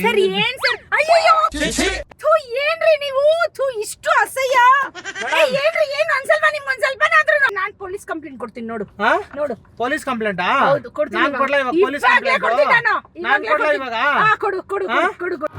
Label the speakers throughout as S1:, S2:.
S1: Sir ಏನ್ sir ಅಯ್ಯಯ್ಯೋ ಥು ಏನ್ರಿ ನೀವು ಥು ಇಷ್ಟು ಅಸಹ್ಯ ಏನ್ರಿ ಏನು ಅನ್ಸಲ್ವಾ ನಿಮ್ಗೆ ಒಂದ್ ಸ್ವಲ್ಪನಾದ್ರೂ ನಾನು ಪೊಲೀಸ್ ಕಂಪ್ಲೇಂಟ್ ಕೊಡ್ತೀನಿ ನೋಡು ನೋಡು
S2: ಪೊಲೀಸ್ ಕಂಪ್ಲೇಂಟಾ
S1: ಹೌದು ಕೊಡ್ತೀನಿ
S2: ನಾನು ಕೊಡ್ಲಾ ಇವಾಗ ಪೊಲೀಸ್ ಕಂಪ್ಲೇಂಟ್ ನಾನು ಕೊಡ್ಲಾ ಇವಾಗ
S1: ಕೊಡು ಕೊಡು ಕೊಡು ಕೊಡು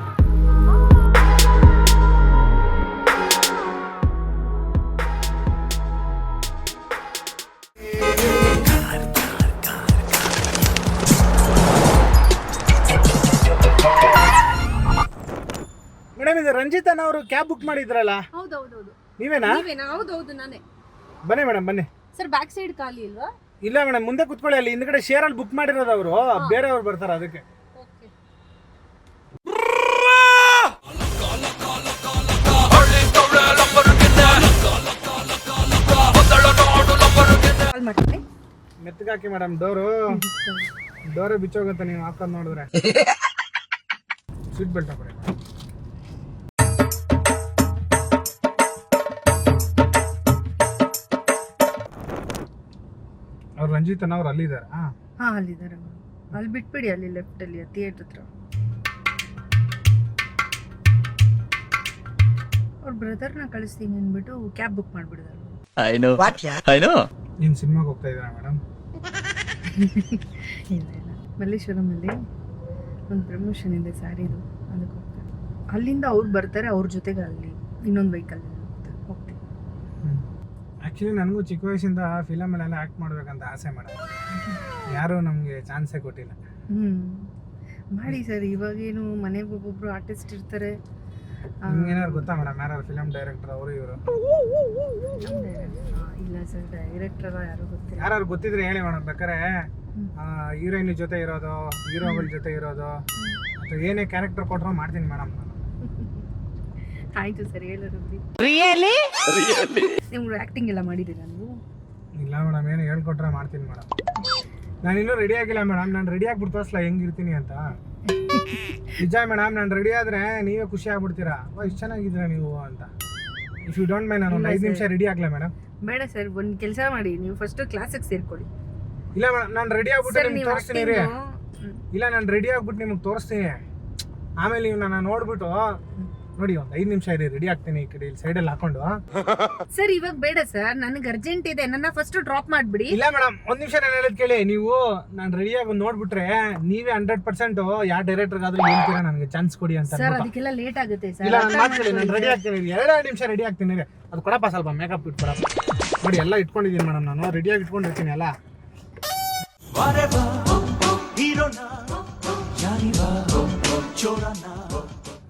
S2: ಮೇಡಮ್ ಇದು ರಂಜಿತನ್ ಅವರು ಕ್ಯಾಬ್ ಬುಕ್ ಮಾಡಿದ್ರಲ್ಲ
S1: ಹೌದೌದೌದು
S2: ನೀವೇನಾ
S1: ಹೌದೌದು ನಾನೇ
S2: ಬನ್ನಿ ಮೇಡಮ್ ಬನ್ನಿ
S1: ಸರ್ ಬ್ಯಾಕ್ ಸೈಡ್ ಖಾಲಿ ಇಲ್ವಾ
S2: ಇಲ್ಲ ಮೇಡಮ್ ಮುಂದೆ ಕುತ್ಕೊಳ್ಳಿ ಅಲ್ಲಿ ಹಿಂದ್ಗಡೆ ಶೇರ್ ಅಲ್ಲಿ ಬುಕ್ ಮಾಡಿರೋದು ಅವರು ಬೇರೆಯವ್ರು ಬರ್ತಾರೆ ಅದಕ್ಕೆ
S1: ಓಕೆ ಕಾಲ್ ಮಾಡ್ತೀನಿ
S2: ಮೆತ್ತಗಾಕಿ ಮೇಡಮ್ ಡೋರು ಬಿಚ್ಚೋಗುತ್ತೆ ನೀವು ಹಾಕೋದು ನೋಡಿದ್ರೆ ಸೀಟ್ ಬೆಲ್ಟ್ ಹಾಕೊಳ್ಳಿ ಅವ್ರು ರಂಜಿತನ್ ಅವ್ರು ಅಲ್ಲಿದ್ದಾರೆ
S1: ಹಾ ಅಲ್ಲಿದ್ದಾರೆ ಅಲ್ಲಿ ಬಿಟ್ಬಿಡಿ ಅಲ್ಲಿ ಲೆಫ್ಟ್ ಅಲ್ಲಿ ಥಿಯೇಟರ್ ಹತ್ರ ಅವ್ರ ಬ್ರದರ್ನ ಕಳಿಸ್ತೀನಿ ಅಂದ್ಬಿಟ್ಟು ಕ್ಯಾಬ್ ಬುಕ್ ಮಾಡ್ಬಿಡಿದಾರೆ
S2: ನೀನು ಸಿನಿಮಾಗೆ ಹೋಗ್ತಾ ಇದ್ದೀರಾ ಮೇಡಮ್
S1: ಇಲ್ಲ ಇಲ್ಲ ಮಲ್ಲೇಶ್ವರಂ ಅಲ್ಲಿ ಒಂದು ಪ್ರಮೋಷನ್ ಇದೆ ಸ್ಯಾರಿದು ಅದಕ್ಕೆ ಹೋಗ್ತಾರೆ ಅಲ್ಲಿಂದ ಅವ್ರು ಬರ್ತಾರೆ ಅವ್ರ ಜೊತೆಗೆ ಅಲ್ಲಿ ಇನ್ನೊಂದು ವೆಹಿಕಲ್ ಹೋಗ್ತೀವಿ
S2: ಆ್ಯಕ್ಚುಲಿ ನನಗೂ ಚಿಕ್ಕ ವಯಸ್ಸಿಂದ ಫಿಲಮಲ್ಲೆಲ್ಲ ಆ್ಯಕ್ಟ್ ಮಾಡ್ಬೇಕಂತ ಆಸೆ ಮೇಡಮ್ ಯಾರೂ ನಮಗೆ ಚಾನ್ಸೇ ಕೊಟ್ಟಿಲ್ಲ
S1: ಮಾಡಿ ಸರ್ ಇವಾಗೇನು ಮನೆಗೆ ಒಬ್ಬೊಬ್ರು ಆರ್ಟಿಸ್ಟ್ ಇರ್ತಾರೆ
S2: ಏನಾದ್ರು ಗೊತ್ತಾ ಮೇಡಮ್ ಯಾರು ಫಿಲಮ್ ಡೈರೆಕ್ಟರ್ ಅವರು ಇವರು
S1: ಇಲ್ಲ ಸರ್ ಡೈರೆಕ್ಟರ್ ಯಾರು ಗೊತ್ತಿಲ್ಲ
S2: ಯಾರು ಗೊತ್ತಿದ್ರೆ ಹೇಳಿ ಮೇಡಮ್ ಬೇಕಾರೆ ಹೀರೋಯಿನ್ ಜೊತೆ ಇರೋದು ಹೀರೋಗಳ ಜೊತೆ ಇರೋದು ಅಥವಾ ಏನೇ ಕ್ಯಾರೆಕ್ಟರ್ ಕೊಟ್ಟರು ಮಾಡ್ತೀನಿ ಮೇಡಮ್ ನಾನು
S1: ಆಯ್ತು ಸರ್ ಹೇಳೋದು ನಿಮ್ಗೆ ಆ್ಯಕ್ಟಿಂಗ್ ಎಲ್ಲ ಮಾಡಿದ್ದೀರಾ ನೀವು
S2: ಇಲ್ಲ ಮೇಡಮ್ ಏನು ಹೇಳ್ಕೊಟ್ರೆ ಮಾಡ್ತೀನಿ ಮೇಡಮ್ ನಾನು ಇನ್ನೂ ರೆಡಿ ಆಗಿಲ್ಲ ಮೇಡಮ್ ನಾನು ರೆಡಿ ಆಗ್ಬಿಟ್ಟು ತೋರಿಸ್ಲಾ ಹೆಂಗಿರ್ತೀನಿ ಅಂತ ನಿಜ ಮೇಡಮ್ ನಾನು ರೆಡಿ ಆದರೆ ನೀವೇ ಖುಷಿ ಆಗ್ಬಿಡ್ತೀರಾ ಇಷ್ಟು ಚೆನ್ನಾಗಿದ್ದೀರಾ ನೀವು ಅಂತ ಇಫ್ ಯು ಡೋಂಟ್ ಮೈಂಡ್ ನಾನು ಒಂದು 5 ನಿಮಿಷ ರೆಡಿ ಆಗಲಾ ಮೇಡಮ್
S1: ಬೇಡ ಸರ್ ಒಂದು ಕೆಲಸ ಮಾಡಿ ನೀವು ಫಸ್ಟ್ ಕ್ಲಾಸಿಗೆ ಸೇರ್ಕೊಳ್ಳಿ
S2: ಇಲ್ಲ ಮೇಡಮ್ ನಾನು ರೆಡಿ ಆಗ್ಬಿಟ್ಟು ನಿಮ್ಗೆ ತೋರಿಸ್ತೀನಿ ರೀ ಇಲ್ಲ ನಾನು ರೆಡಿ ಆಗ್ಬಿಟ್ಟು ನಿಮ್ಗೆ ತೋರಿಸ್ತೀನಿ ಆಮೇಲೆ ನೀವು ನನ್ನ ನೋಡ್ಬಿಟ್ಟು ನೋಡಿ ಒಂದು 5 ನಿಮಿಷ ಇರಿ ರೆಡಿ ಆಗ್ತೀನಿ ಈ ಕಡೆ ಸೈಡಲ್ಲಿ ಹಾಕೊಂಡು
S1: ಸರ್ ಇವಾಗ ಬೇಡ ಸರ್ ನನಗೆ ಅರ್ಜೆಂಟ್ ಇದೆ ನನ್ನ ಫಸ್ಟ್ ಡ್ರಾಪ್ ಮಾಡ್ಬಿಡಿ
S2: ಇಲ್ಲ ಮೇಡಮ್ ಒಂದು ನಿಮಿಷ ನಾನು ಹೇಳೋದು ಕೇಳಿ ನೀವು ನಾನು ರೆಡಿಯಾಗಿ ಒಂದು ನೋಡ್ಬಿಟ್ರೆ ನೀವೇ 100% ಯಾವ ಡೈರೆಕ್ಟರ್ಗಾದ್ರೂ ಹೇಳ್ತೀರಾ ನನಗೆ ಚಾನ್ಸ್ ಕೊಡಿ ಅಂತ
S1: ಸರ್ ಅದಕ್ಕೆಲ್ಲ ಲೇಟ್ ಆಗುತ್ತೆ ಸರ್
S2: ಇಲ್ಲ ನಾನು ಮಾತಾಡಿ ನಾನು ರೆಡಿ ಆಗ್ತೀನಿ 2 ನಿಮಿಷ ರೆಡಿ ಆಗ್ತೀನಿ ಅದು ಕೊಡಪ್ಪ ಸ್ವಲ್ಪ ಮೇಕಪ್ ಇಟ್ಕೊಡಪ್ಪ ನೋಡಿ ಎಲ್ಲ ಇಟ್ಕೊಂಡಿದ್ದೀನಿ ಮೇಡಮ್ ನಾನು ರೆಡಿಯಾಗಿ ಇಟ್ಕೊಂಡಿರ್ತೀನಿ ಎಲ್ಲ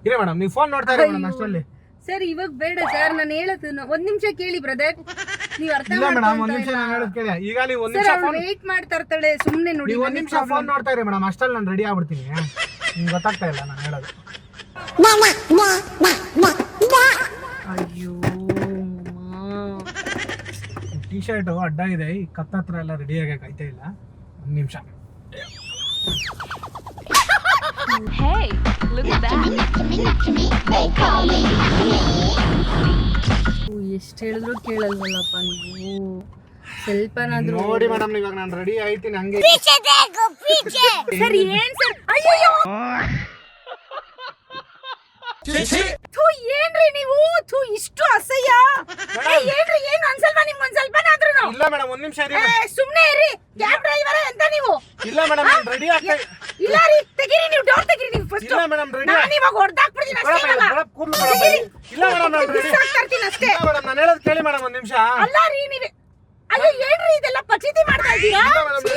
S2: ಇಲ್ಲ ಮೇಡಮ್ ನೀವು ಫೋನ್ ನೋಡ್ತಾ ಇರಿ ಮೇಡಮ್ ಅಷ್ಟರಲ್ಲಿ
S1: ಸರ್ ಇವಾಗ ಬೇಡ ಸರ್ ನಾನು ಹೇಳೋದು ಒಂದ್ ನಿಮಿಷ ಕೇಳಿ ಬ್ರದರ್ ನೀವು ಅರ್ಥ
S2: ಇಲ್ಲ ಮೇಡಮ್ ಒಂದು ನಿಮಿಷ ನಾನು ಹೇಳೋದು ಕೇಳಿ ಈಗ ನೀವು ಒಂದು ನಿಮಿಷ ಫೋನ್
S1: ವೇಟ್ ಮಾಡ್ತಾ ಇರ್ತಾಳೆ ಸುಮ್ಮನೆ ನೋಡಿ
S2: ನೀವು ಒಂದು ನಿಮಿಷ ಫೋನ್ ನೋಡ್ತಾ ಇರಿ ಮೇಡಮ್ ಅಷ್ಟರಲ್ಲಿ ನಾನು ರೆಡಿ ಆಗ್ಬಿಡ್ತೀನಿ ನಿಮ್ಗೆ ಗೊತ್ತಾಗ್ತಾ ಇಲ್ಲ ನಾನು ಹೇಳೋದು
S1: ಅಯ್ಯೋ
S2: ಟಿ ಶರ್ಟ್ ಅಡ್ಡ ಇದೆ ಈ ಕತ್ತತ್ರ ಎಲ್ಲ ರೆಡಿ ಆಗಕ್ಕೆ ಆಯ್ತಾ ಇಲ್ಲ ಒಂದು ನಿಮಿಷ
S3: Hey, look at that.
S1: ಎಷ್ಟು ಹೇಳಿದ್ರು ಕೇಳಲ್ವಲ್ಲಪ್ಪ ನೀವು ಸ್ವಲ್ಪನಾದ್ರೂ
S2: ನೋಡಿ ಮೇಡಮ್ ಇವಾಗ ನಾನು ರೆಡಿ ಆಯ್ತೀನಿ ಹಂಗೆ
S1: ಸರ್ ಏನ್ ಸರ್ ಅಯ್ಯೋ ಥು ಏನ್ರಿ ನೀವು ಥು ಇಷ್ಟು ಅಸಹ್ಯ ಏನ್ರಿ ಏನು ಅನ್ಸಲ್ವಾ ನಿಮ್ಗೆ ಒಂದ್ ಸ್ವಲ್ಪನಾದ್ರೂ
S2: ಇಲ್ಲ ಮೇಡಮ್ ಒಂದು ನಿಮಿಷ ಇರಿ
S1: ಸುಮ್ನೆ ಇರಿ ಕ್ಯಾಬ್ ಡ್ರೈವರ್ ಅಂತ ನೀವು
S2: ಇಲ್ಲ ಮೇಡಮ್ ನಾನು ರೆಡಿ ಆಗ್ತಾ
S1: ಇಲ್ಲ ರೀ ತೆಗೀರಿ ನೀವು ಡೋರ್ ತೆಗೀರಿ ನೀವು ಫಸ್ಟ್
S2: ಇಲ್ಲ ಮೇಡಮ್ ರೆಡಿ
S1: ನಾನು ಇವಾಗ ಹೊಡೆದಾಕ್ಬಿಡ್ತೀನಿ ಅಷ್ಟೇ
S2: ಇಲ್ಲ ಮೇಡಮ್ ನಾನು ರೆಡಿ
S1: ತರ್ತೀನಿ ಅಷ್ಟೇ
S2: ಇಲ್ಲ ಮೇಡಮ್ ನಾನು ಹೇಳೋದು ಕೇಳಿ ಮೇಡಮ್ ಒಂದು ನಿಮಿಷ
S1: ಅಲ್ಲ ರೀ ನೀವೇ ಅಯ್ಯೋ ಏನ್ರಿ ಇದೆಲ್ಲ ಪಚಿತಿ ಮಾಡ್ತಾ ಇದ್ದೀರಾ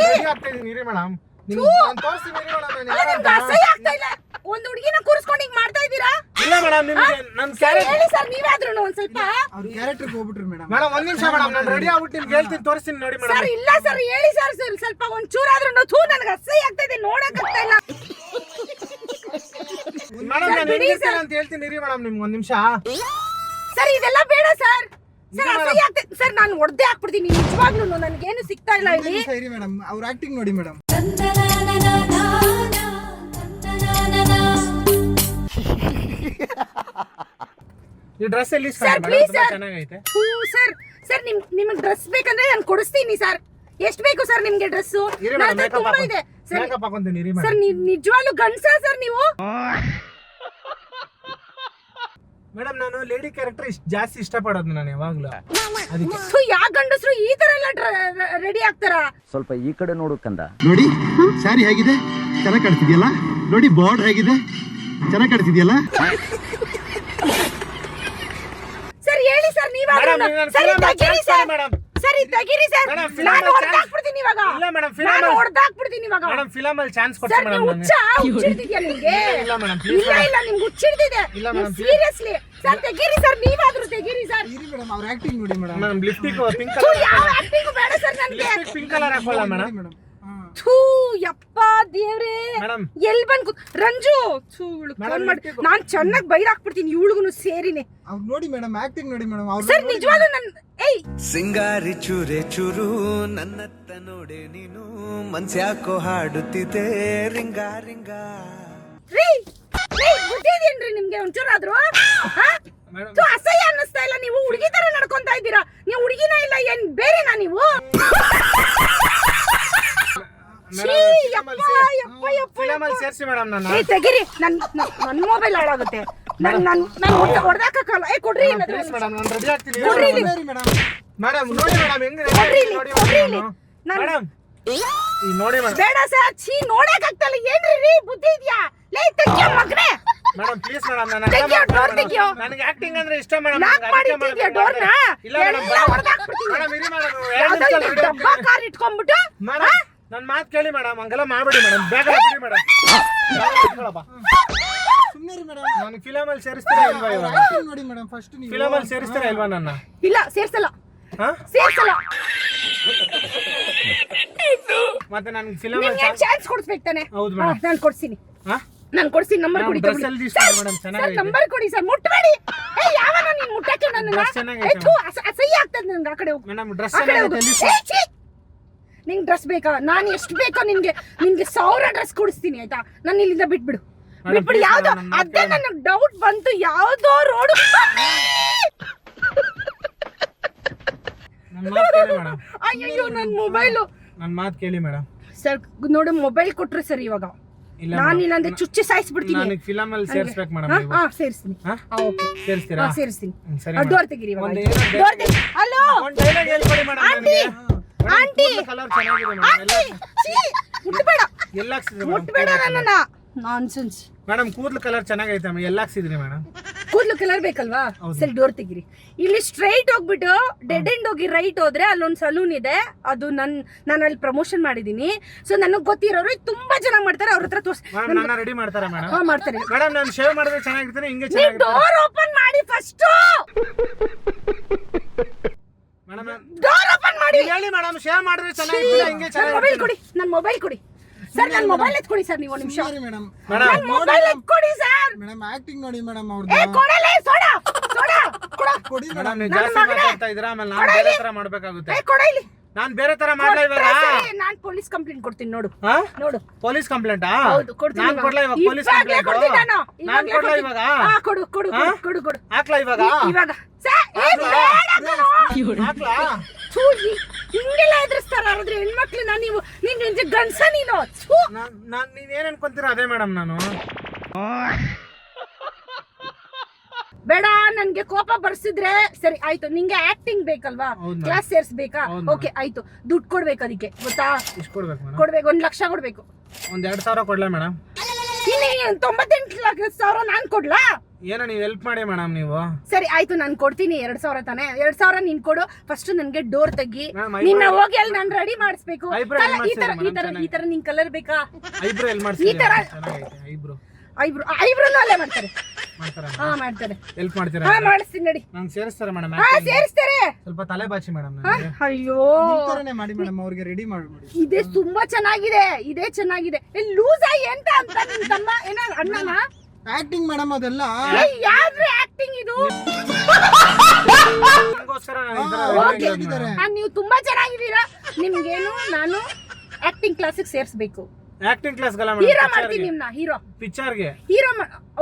S2: ರೆಡಿ ಆಗ್ತಾ ಇದೀನಿ ಇರಿ ಮೇಡಮ್ ನಿಮ್ಗೆ ನಾನು ತೋರಿಸ್ತೀನಿ ಇರಿ ಮೇಡಮ್ ನಾನು ಯಾರು ಅಂತ
S1: ಅಸಹ್ಯ ಆಗ್ತಾ ಇಲ್ಲ ಒಂದು ಹುಡುಗಿನ ಕೂರಿಸ್ಕೊಂಡು ಹಿಂಗ್ ಮಾಡ್ತಾ ಇದ್ದೀರಾ
S2: ಇಲ್ಲ ಮೇಡಮ್ ನಿಮಗೆ ನನ್ನ ಕ್ಯಾರೆಕ್ಟರ್
S1: ಹೇಳಿ ಸರ್ ನೀವಾದ್ರೂ ಒಂದ್ ಸ್ವಲ್ಪ
S4: ಅವ್ರ ಕ್ಯಾರೆಕ್ಟರ್ ಹೋಗ್ಬಿಟ್ರಿ ಮೇಡಮ್
S2: ಮೇಡಮ್ ಒಂದು ನಿಮಿಷ ಮೇಡಮ್ ನಾನು ರೆಡಿ ಆಗ್ಬಿಟ್ಟು ನಿಮ್ಗೆ ಹೇಳ್ತೀನಿ ತೋರಿಸ್ತೀನಿ ನೋಡಿ ಮೇಡಮ್
S1: ಸರ್ ಇಲ್ಲ ಸರ್ ಹೇಳಿ ಸರ್ ಸ್ವಲ್ಪ ಒಂದ್ ಚೂರಾದ್ರೂ ಥೂ ನನಗೆ ಅಸಹ್ಯ ಆಗ್ತಾ ಇದೆ ನೋಡಕ್ ಆಗ್ತಾ ಇಲ್ಲ
S2: ಮೇಡಮ್ ನಾನು ಹೆಂಗಿರ್ತೀನಿ ಅಂತ ಹೇಳ್ತೀನಿ ಇರಿ ಮೇಡಮ್ ನಿಮ್ಗೆ ಒಂದು ನಿಮಿಷ
S1: ಸರ್ ಇದೆಲ್ಲ ಬೇಡ ಸರ್ ಸರ್ ಅಸಹ್ಯ ಆಗ್ತದೆ ಸರ್ ನಾನು ಹೊಡೆದೇ ಹಾಕ್ಬಿಡ್ತೀನಿ ನಿಜವಾಗ್ಲೂ ನನಗೇನು ಸಿಗ್ತಾ ಇಲ್ಲ ಇಲ್ಲಿ
S4: ಸರಿ ಮೇಡಮ್ ಅವ್ರ ಆಕ್ಟಿಂಗ್ ನೋಡಿ ಮೇಡಮ್
S2: ಈ ಡ್ರೆಸ್ ಎಲ್ಲಿ
S1: ಸರ್ ಪ್ಲೀಸ್ ಸರ್
S2: ಚೆನ್ನಾಗೈತೆ
S1: ಸರ್ ಸರ್ ನಿಮಗೆ ಡ್ರೆಸ್ ಬೇಕಂದ್ರೆ ನಾನು ಕೊಡಿಸ್ತೀನಿ ಸರ್ ಎಷ್ಟು ಬೇಕು ಸರ್ ನಿಮ್ಗೆ ಡ್ರೆಸ್
S2: ಇರಿ ಮೇಡಮ್ ಮೇಕಪ್
S1: ತುಂಬಾ ಇದೆ ಸರ್
S2: ಹಾಕೊಂತೀನಿ ಇರಿ
S1: ಸರ್
S2: ಮೇಡಮ್
S1: ನಿಜವಾಗ್ಲೂ ಗಂಡ್ಸಾ ಸರ್ ನೀವು
S2: ನಾನು ಲೇಡಿ ಕ್ಯಾರೆಕ್ಟರ್ ಜಾಸ್ತಿ ಇಷ್ಟಪಡೋದು ನಾನು ಯಾವಾಗ್ಲೂ ಅದಕ್ಕೆ.
S1: ಯಾ ಗಂಡಸ್ರು ಈ ತರ ಎಲ್ಲ ರೆಡಿ ಆಗ್ತಾರ?
S5: ಸ್ವಲ್ಪ ಈ ಕಡೆ ನೋಡು ಕಂದ.
S6: ನೋಡಿ ಸ್ಯಾರಿ ಹೇಗಿದೆ, ಚೆನ್ನಾಗಿ ಕಾಣ್ತಿದ್ಯಲ್ಲ. ನೋಡಿ ಬಾರ್ಡರ್ ಹೇಗಿದೆ, ಚೆನ್ನಾಗಿ ಕಾಣ್ತಿದ್ಯಲ್ಲ.
S1: ಸರ್ ಹೇಳಿ ಸರ್, ನೀವಾದ್ರೂ
S2: ಮೇಡಮ್, ನಾನು
S1: ಸರಿ
S2: film ಅಲ್ಲಿ
S1: ತೆಗೀರಿ
S2: chance
S1: ಸರ್.
S2: ಮೇಡಮ್.
S1: ಸರಿ ತೆಗೀರಿ ಸರ್,
S2: ಮೇಡಮ್, film
S1: ನಾನು
S2: ಅಲ್ಲಿ
S1: ಹೊಡೆದಾಕ್ಬಿಡ್ತೀನಿ ಇವಾಗ.
S2: ಇಲ್ಲ ಮೇಡಮ್, film
S1: ನಾನು
S2: ಅಲ್ಲಿ-
S1: ಹೊಡೆದಾಕ್ಬಿಡ್ತೀನಿ ಇವಾಗ.
S2: ಮೇಡಮ್ ಫಿಲಮ್ ಅಲ್ಲಿ ಚಾನ್ಸ್ ಕೊಡ್ತೀನಿ
S1: ಸರ್
S2: ಮೇಡಮ್
S1: ನೀವು
S2: ನಾನು.
S1: ಹುಚ್ಚಿಡ್ತಿದ್ಯಾ ನಿಮ್ಗೆ?
S2: ಇಲ್ಲ ಮೇಡಮ್, please
S1: ಇಲ್ಲ ಇಲ್ಲ ನಿಮ್ಗೆ ಹುಚ್ಚಿಡ್ತಿದೆ.
S2: ಇಲ್ಲ ಮೇಡಮ್, please.
S1: ಸೀರಿಯಸ್ಲಿ ಸರ್ ತೆಗೀರಿ ಸರ್, ನೀವಾದ್ರೂ ತೆಗೀರಿ ಸರ್.
S4: ಇರಿ ಮೇಡಮ್, ಅವ್ರ ಆಕ್ಟಿಂಗ್ ನೋಡಿ ಮೇಡಮ್.
S2: ಮೇಡಮ್ ಲಿಪ್ಸ್ಟಿಕ್ ಪಿಂಕ್
S1: ಥು,
S2: ಕಲರ್,
S1: ಯಾವ ಆಕ್ಟಿಂಗ್ ಬೇಡ ಸರ್ ನನಗೆ.
S2: ಲಿಪ್ಸ್ಟಿಕ್ ಪಿಂಕ್ ಕಲರ್ ಹಾಕೊಳ್ಳ ಮೇಡಮ್.
S4: ಮೇಡಮ್
S1: ಥೂ ಯಪ್ಪ ದೇವ್ರೇ,
S2: ಮೇಡಮ್
S1: ಎಲ್ ಬಂದ್ ರಂಜು ಥೂ
S2: ಮೇಡಮ್,
S1: ಫೋನ್ ಮಾಡಿ
S2: lipstick-
S1: ನಾನ್ ಚೆನ್ನಾಗಿ ಬೈದಾಕ್ಬಿಡ್ತೀನಿ ಇವಳಿಗೂ ಸೇರಿನಿ.
S4: ಅವ್ರು ನೋಡಿ ಮೇಡಮ್, ಆಕ್ಟಿಂಗ್ ನೋಡಿ ಮೇಡಮ್. ಅವ್ರು
S1: ಸರ್ ನಿಜವಾಗ್ಲೂ ನನ್ ಏಯ್
S7: ಸಿಂಗಾರಿ ಚೂರೆ ಚೂರು ನನ್ನತ್ತ ನೋಡೆ ನೀನು ಮನ್ಸ್ಯಾಕೋ ಹಾಡುತ್ತಿದೆ ರಿಂಗ ರಿಂಗ.
S1: ರೀ ಬುದ್ಧಿ ಇದೆಯೇನ್ರಿ ನಿಮ್ಗೆ ಒಂಚೂರಾದ್ರೂ?
S2: ಮೇಡಮ್
S1: ಥು, ಅಸಹ್ಯ ಅನ್ನಿಸ್ತಾ ಇಲ್ಲ. ನೀವು ಹುಡುಗಿ ತರ ನಡ್ಕೊಂತಾ ಇದ್ದೀರಾ. ನೀವು ಹುಡುಗಿನ ಇಲ್ಲ ಏನ್ ಬೇರೆನಾ ನೀವು? ಛೀ, ಯಪ್ಪ, ಯಪ್ಪ, ಯಪ್ಪ,
S2: ಫಿಲಮ್ ಅಲ್ಲಿ
S1: ಯಪ್ಪ.
S2: ಸೇರಿಸಿ ಮೇಡಮ್ ನಾನು.
S1: ಏ ತೆಗೀರಿ, ನನ್ ಮೊಬೈಲ್ ಹಾಳಾಗುತ್ತೆ. ನನ್ ಹೊಡೆದಾಕಲ್ಲ. ಏ ಕೊಡ್ರಿ ಏನಾದ್ರು
S2: ಪ್ಲೀಸ್ ಮೇಡಮ್, ನಾನು ರೆಡಿ ಆಗ್ತೀನಿ
S1: ಕೊಡ್ರಿ ಇಲ್ಲಿ.
S4: ಮೇಡಮ್.
S2: ಮೇಡಮ್. ನೋಡಿ ಮೇಡಮ್ ಹೆಂಗ್
S1: ಕೊಡ್ರಿ ಇಲ್ಲಿ,
S2: ನೋಡಿ
S1: ಕೊಡ್ರಿ ಇಲ್ಲಿ.
S2: ಮೇಡಮ್. ಮೇಡಮ್ ಈ ನೋಡಿ ಮೇಡಮ್.
S1: ಬೇಡ ಸರ್, ಛೀ ನೋಡಕ್ ಆಗ್ತಲ್ಲ. ಏನ್ರಿ ರೀ ಬುದ್ಧಿ ಇದ್ಯಾ? ಲೇ ತೆಗಿಯೋ ಮಗನೇ.
S2: ಮೇಡಮ್ ಪ್ಲೀಸ್ ಮೇಡಮ್, ನಾನು
S1: ತೆಗಿಯೋ, ಡೋರ್ ತೆಗಿಯೋ.
S2: ನನಗೆ ಆಕ್ಟಿಂಗ್ ಅಂದ್ರೆ ಇಷ್ಟ ಮೇಡಮ್.
S1: ಲಾಕ್ ಮಾಡಿಟ್ಟಿದ್ಯಾ ಡೋರ್ನ?
S2: ಇಲ್ಲ ಮೇಡಮ್,
S1: ಎಲ್ಲ ಹೊಡೆದಾಕ್ಬಿಡ್ತೀನಿ.
S2: ಮೇಡಮ್ ಇರಿ ಮೇಡಮ್,
S1: ಯಾವ್ದೋ ಇದು ಡಬ್ಬಾ ಕಾರ್ ಇಟ್ಕೊಂಡ್ಬಿಟ್ಟು
S2: ಮೇಡಮ್ ನನ್ನ ಮಾತು ಕೇಳಿ ಮೇಡಮ್, ಹಂಗೆಲ್ಲ ಮಾಡ್ಬೇಡಿ ಮೇಡಮ್. ಬೇಗ ಬಿಡಿ ಮೇಡಮ್.
S4: ಸುಮ್ಮನೆ ರೀ ಮೇಡಮ್.
S2: ನಾನು ಫಿಲಮ್ ಅಲ್ಲಿ ಸೇರಿಸ್ತೀರಾ ಇಲ್ವಾ ಇವಾಗ?
S4: ಆಕ್ಟಿಂಗ್ ನೋಡಿ ಮೇಡಮ್ ಫಸ್ಟ್ ನೀವು.
S2: ಫಿಲಮ್ ಅಲ್ಲಿ ಸೇರಿಸ್ತೀರಾ ಇಲ್ವಾ ನನ್ನ?
S1: ಇಲ್ಲ ಸೇರ್ಸಲ್ಲ,
S2: ಹಾ
S1: ಸೇರ್ಸಲ್ಲ.
S2: ಮತ್ತೆ ನನ್ಗೆ ಫಿಲಮ್
S1: ನಿಮ್ಗೆ
S2: ಅಲ್ಲಿ
S1: ಚಾನ್ಸ್ ಕೊಡ್ಸ್ಬೇಕು ತಾನೆ?
S2: ಹೌದು ಮೇಡಮ್.
S1: ನಾನು ಕೊಡ್ತೀನಿ,
S2: ಹಾ
S1: ನಾನು ಕೊಡ್ತೀನಿ. ನಂಬರ್
S2: ಮೇಡಮ್,
S1: ಕೊಡಿ,
S2: dress
S1: ತಗೊಳ್ಳಿ.
S2: ಅಲ್ಲಿ ಇಸ್ಕೊಳ್ಳಿ ಮೇಡಮ್, ಚೆನ್ನಾಗೈತೆ.
S1: ಸರ್ ನಂಬರ್ ಕೊಡಿ ಸರ್. ಮುಟ್ಬೇಡಿ. ಏ ಯಾವನ ನೀನ್ ಮುಟ್ಟಕ್ಕೆ ನನ್ನ?
S2: Dress ಚೆನ್ನಾಗೈತೆ.
S1: ಅಸಹ್ಯ ಆಗ್ತದೆ ನನ್ಗೆ. ಆ ಕಡೆ ಹೋಗು,
S2: ಮೇಡಮ್ ಡ್ರೆಸ್
S1: ಆ ಕಡೆ ಹೋಗು.
S2: ಚೆನ್ನಾಗೈತೆ.
S1: ಏ, ಛೀ! ನಿಂಗೆ ಡ್ರೆಸ್ ಬೇಕಾ? ನಾನು ಎಷ್ಟು ಬೇಕೋ ನಿನ್ಗೆ 1000 ಡ್ರೆಸ್ ಕೊಡಿಸ್ತೀನಿ ಆಯ್ತಾ? ನಾನು ಇಲ್ಲಿಂದ ಬಿಟ್ಬಿಡು, ಬಿಟ್ಬಿಡು.
S2: please
S1: ಯಾವ್ದೋ
S2: madam, ನನ್ನ
S1: ಅದೇ ನನಗೆ ಡೌಟ್ ಬಂತು. ಯಾವ್ದೋ ರೋಡ್
S2: ನನ್ನ ಮಾತು ಕೇಳಿ ಮೇಡಮ್.
S1: ಅಯ್ಯೋ ನನ್ನ ಮೊಬೈಲು.
S2: ನನ್ನ ಮಾತು ಕೇಳಿ ಮೇಡಮ್.
S1: ಸರ್ ನೋಡಿ ಮೊಬೈಲ್ ಕೊಟ್ರು ಸರ್ ಇವಾಗ.
S2: ಇಲ್ಲ
S1: ನಾನು ಇಲ್ಲಂದ್ರೆ ಚುಚ್ಚಿ ಸಾಯಿಸ್ಬಿಡ್ತೀನಿ.
S2: ನನಗೆ ಫಿಲಮ್ ಅಲ್ಲಿ ಸೇರಿಸ್ಬೇಕು ಮೇಡಮ್ ನೀವು.
S1: ಹಾ ಸೇರಿಸ್ತೀನಿ.
S2: ಹಾ?
S1: ಓಕೆ
S2: ಸೇರಿಸ್ತೀರಾ?
S1: ಸೇರಿಸ್ತೀನಿ.
S2: ಸರಿ
S1: ಡೋರ್ ತೆಗೀರಿ ಇವಾಗ.
S2: ಒಂದು ಏನೋ
S1: ಡೋರ್ ತೆಗೀರಿ. ಹಲೋ
S2: ಒಂದು ಡೈಲಾಗ್ ಹೇಳ್ಕೊಡಿ ಮೇಡಮ್
S1: ಆಂಟಿ,
S2: ನನಗೆ.
S1: ಆಂಟಿ,
S2: ಕಲರ್ ಚೆನ್ನಾಗಿದೆ ಮೇಡಮ್.
S1: ಆಂಟಿ, ಛೀ, ಮುಟ್ಬೇಡ,
S2: ಎಲ್ಲ ಹಾಕ್ಸಿದ್ರಿ
S1: ಮುಟ್ಬೇಡ ನನ್ನನ್ನ. ನಾನ್ಸೆನ್ಸ್.
S2: ಮೇಡಮ್ ಕೂದಲು ಕಲರ್ ಚೆನ್ನಾಗೈತೆ ಮೇಡಮ್. ಎಲ್ಲ ಹಾಕ್ಸಿದ್ರಿ ಮೇಡಮ್.
S1: ಕೂದಲು ಕಲರ್ ಬೇಕಲ್ವಾ? ಸರಿ ಡೋರ್ ತೆಗೀರಿ. ಇಲ್ಲಿ ಸ್ಟ್ರೈಟ್ ಹೋಗ್ಬಿಟ್ಟು ಡೆಡ್ ಎಂಡ್ ಹೋಗಿ ರೈಟ್ ಹೋದ್ರೆ ಅಲ್ಲೊಂದು ಸಲೂನ್ ಇದೆ. ಅದು ನಾನು ಅಲ್ಲಿ ಪ್ರಮೋಷನ್ ಮಾಡಿದೀನಿ. ಸೊ ನನಗೆ ಗೊತ್ತಿರೋರು ತುಂಬಾ ಚೆನ್ನಾಗಿ ಮಾಡ್ತಾರೆ. ಅವ್ರ ಹತ್ರ ತೋರ್ಸಿ.
S2: ಮೇಡಮ್ ನನ್ನ ರೆಡಿ ಮಾಡ್ತಾರೆ ಮೇಡಮ್.
S1: ಹಾ ಮಾಡ್ತಾರೆ.
S2: ಮೇಡಮ್ ನಾನು ಶೇವ್ ಮಾಡಿದ್ರೆ ಚೆನ್ನಾಗಿರ್ತೀನಿ, ಹಿಂಗೆ
S1: ನೀವು
S2: ಚೆನ್ನಾಗಿರ್ತೀನಿ
S1: ಡೋರ್ ಓಪನ್ ಮಾಡಿ ಫಸ್ಟ್.
S2: ಮೇಡಮ್.
S1: ಡೋರ್ ಓಪನ್ ಮಾಡಿ.
S2: ಹೇಳಿ ಮೇಡಮ್, ಶೇವ್ ಮಾಡಿದ್ರೆ ಚೆನ್ನಾಗಿರ್ತೀನಿ, ಹಿಂಗೆ
S1: ನನ್ನ ಮೊಬೈಲ್
S2: ಚೆನ್ನಾಗಿರ್ತೀನಿ
S1: ಕೊಡಿ, ನನ್ನ ಮೊಬೈಲ್ ಕೊಡಿ ಸರ್. ನನ್ನ ಮೊಬೈಲ್ ಎತ್ಕೊಡಿ ಸರ್, ನೀವು ಒಂದು ನಿಮಿಷ.
S4: ಸುಮ್ಮನೆ ಮೇಡಮ್.
S2: ಮೇಡಮ್.
S1: ನನ್ನ ಮೊಬೈಲ್ ಎತ್ಕೊಡಿ ಸರ್.
S4: ಮೇಡಮ್ ಆಕ್ಟಿಂಗ್ ನೋಡಿ ಮೇಡಮ್
S1: ಏ
S4: ಅವ್ರದ್ದು.
S1: ಕೊಡಲೇ ಸೋಡಾ, ಸೋಡಾ ಕೊಡ.
S4: ಕೊಡಿ
S2: ಮೇಡಮ್
S4: ಮೇಡಮ್.
S2: ನೀವು
S1: ನನ್ನ
S2: ಜಾಸ್ತಿ
S1: ಮಗನೇ.
S2: ಮಾತಾಡ್ತಾ ಇದ್ದೀರಾ, ಆಮೇಲೆ ನಾನು ಬೇರೆ ತರ ಮಾಡ್ಬೇಕಾಗುತ್ತೆ.
S1: ಏ ಕೊಡ ಇಲ್ಲಿ.
S2: ನಾನು ಬೇರೆ ತರ ಮಾಡ್ಲಾ ಇವಾಗ?
S1: ನಾನು ಪೊಲೀಸ್ ಕಂಪ್ಲೇಂಟ್ ಕೊಡ್ತೀನಿ ನೋಡು.
S2: ಹಾ
S1: ನೋಡು.
S2: ಪೊಲೀಸ್ ಕಂಪ್ಲೇಂಟಾ?
S1: ಹೌದು ಕೊಡ್ತೀನಿ.
S2: ನಾನು ಕೊಡ್ಲಾ ಇವಾಗ ಪೊಲೀಸ್
S1: ಇವಾಗ್ಲೇ ಕೊಡ್ತೀನಿ
S2: ಕಂಪ್ಲೇಂಟ್?
S1: ನಾನು.
S2: ನಾನು
S1: ಇವಾಗ್ಲೇ
S2: ಕೊಡ್ಲಾ
S1: ಕೊಡ್ತೀನಿ.
S2: ಇವಾಗ?
S1: ಹಾ ಕೊಡು ಕೊಡು
S2: ಹಾ?
S1: ಕೊಡು ಕೊಡು.
S2: ಹಾಕ್ಲಾ ಇವಾಗ?
S1: ಇವಾಗ ಸರ್ ಏ ಬೇಡ ಕಣೋ.
S2: ಹಾಕ್ಲಾ?
S1: ಥೂ, ಹಿಂಗೆಲ್ಲ ಎದುರಿಸ್ತಾರ ಆದ್ರೆ ಹೆಣ್ಮಕ್ಳನ್ನ ನೀವು? ನಿನ್ ಗಂಡ್ಸ ನೀನು? ಥೂ.
S2: ನಾನು ನೀವೇನ್ ಅನ್ಕೊಂತೀರಾ ಅದೇ ಮೇಡಮ್. ನಾನು
S1: ಬೇಡ, ನನ್ಗೆ ಕೋಪ ಬರ್ಸಿದ್ರೆ ಸರಿ ಆಯ್ತು. ನಿಂಗೆ ಆಕ್ಟಿಂಗ್ ಬೇಕಲ್ವಾ?
S2: ಹೌದು madam.
S1: ಕ್ಲಾಸ್ ಸೇರ್ಸ್ಬೇಕಾ?
S2: ಹೌದು
S1: ಓಕೆ ಆಯ್ತು. ದುಡ್ಡು ಕೊಡ್ಬೇಕು ಅದಕ್ಕೆ, ಗೊತ್ತಾ?
S2: ಇಷ್ಟು ಕೊಡ್ಬೇಕು ಮೇಡಮ್.
S1: ಕೊಡ್ಬೇಕು, 1 ಲಕ್ಷ ಕೊಡ್ಬೇಕು.
S2: ಒಂದ್ 2,000 ಕೊಡ್ಲಾ ಮೇಡಮ್?
S1: ಇಲ್ಲಿ 98,00,000 ನಾನ್ ಕೊಡ್ಲಾ?
S2: ಏನೋ ನೀವು ಹೆಲ್ಪ್ ಮಾಡಿ ಮೇಡಮ್ ನೀವು.
S1: ಸರಿ ಆಯ್ತು, ನಾನು ಕೊಡ್ತೀನಿ. 2,000 ತಾನೆ? 2,000 ನೀನ್ ಕೊಡು. ಫಸ್ಟ್ ನನ್ಗೆ ಡೋರ್ ತೆಗಿ.
S2: Ma'am,
S1: ನಿನ್ನ ಹೋಗಿ ಅಲ್ಲಿ ನಾನು ರೆಡಿ ಮಾಡಿಸ್ಬೇಕು.
S2: Eyebrow ಎಲ್ಲಿ
S1: ಈ ತರ ನಿನ್ ಕಲರ್ ಬೇಕಾ?
S2: ಐಬ್ರೋ ಎಲ್ಲಿ
S1: ಈ
S2: ಮಾಡ್ತೀರಾ?
S1: ತರ
S2: ಚೆನ್ನಾಗೈತೆ ಐಬ್ರೋ.
S1: ಐಬ್ರೋನು ಅಲ್ಲೇ ಮಾಡ್ತಾರೆ.
S2: ಮಾಡ್ತಾರಾ?
S1: ಹಾ ಮಾಡ್ತಾರೆ.
S2: ಹೆಲ್ಪ್ ಮಾಡ್ತೀರಾ?
S1: ಹಾ ಮಾಡಿಸ್ತೀನಿ ನಡಿ.
S2: ನಂಗೆ ಸೇರಿಸ್ತಾರೆ ಮೇಡಮ್.
S1: ಹಾ ಸೇರಿಸ್ತಾರೆ.
S2: ಸ್ವಲ್ಪ ತಲೆ ಬಾಚಿ ಮೇಡಮ್
S1: ಹಾ,
S2: ನನಗೆ.
S1: ಅಯ್ಯೋ
S4: ನಿಮ್ ಥರನೇ ಮಾಡಿ ಮೇಡಮ್, ಅವ್ರಿಗೆ ರೆಡಿ ಮಾಡಿ.
S1: ಇದೇ ತುಂಬಾ ಚೆನ್ನಾಗಿದೆ. ಇದೇ ಚೆನ್ನಾಗಿದೆ. ಲೂಸ್ ಆಗಿ ಎಂತ ಅಂತ ನಿನ್ ತಮ್ಮ ಏನ ಅಣ್ಣನ?
S4: ಆಕ್ಟಿಂಗ್ ಮೇಡಮ್ ಅದೆಲ್ಲ.
S1: ಯಾವ್ದು ಆಕ್ಟಿಂಗ್ ಇದು?
S2: ನಿಮ್ಗೋಸ್ಕರ ನಾನು ಈ ತರ
S4: ಹಾ,
S2: ready
S4: okay
S2: ಆಗಿರೋದು
S4: ಆಗಿದ್ದಾರೆ.
S2: madam.
S1: ನೀವು ತುಂಬಾ ಚೆನ್ನಾಗಿದ್ದೀರಾ. ನಿಮ್ಗೇನು ನಾನು ಆಕ್ಟಿಂಗ್ ಕ್ಲಾಸಿಗೆ ಸೇರ್ಸ್ಬೇಕು.
S2: ಆಕ್ಟಿಂಗ್ ಕ್ಲಾಸ್ಗಲ್ಲ
S1: ಹೀರೋ
S2: ಮೇಡಮ್,
S1: ಮಾಡ್ತೀನಿ ನಿಮ್ನ. ಹೀರೋ
S2: ಪಿಕ್ಚರ್ಗೆ.